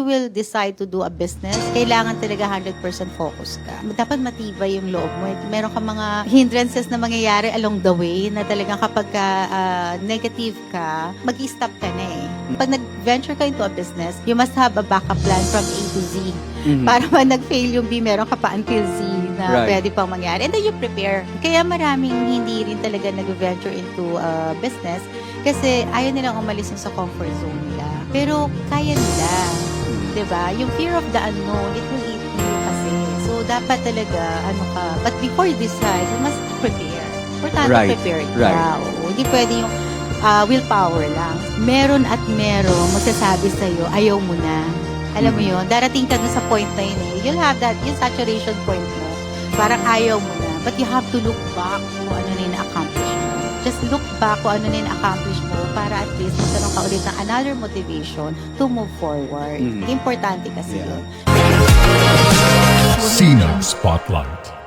you will decide to do a business, kailangan talaga 100% focus ka. Dapat matibay yung loob mo. Meron ka mga hindrances na mangyayari along the way na talagang kapag ka, negative ka, mag-i-stop ka na eh. Pag nag-venture ka into a business, you must have a backup plan from A to Z. Para man nag-fail yung B, meron ka pa until Z na pwede pang mangyari. And then you prepare. Kaya maraming hindi rin talaga nag-venture into a business kasi ayaw nilang umalis sa comfort zone nila. Pero kaya nila. Diba? Yung fear of the unknown, it will eat you kasi. So, dapat talaga, but before you decide, you must prepare. Importante prepared ka. Hindi pwede yung willpower lang. Meron at merong magsasabi sa'yo, ayaw mo na. Alam mo yun, darating ka dun sa point na yun eh. You'll have that, yung saturation point mo. Parang ayaw mo na. But you have to look back kung ano na yung na-accomplish mo. Just look back kung ano na yung na-accomplish mo para at least magkaroon ka ulit ng another motivation to move forward. Importante kasi yun. Sina Spotlight.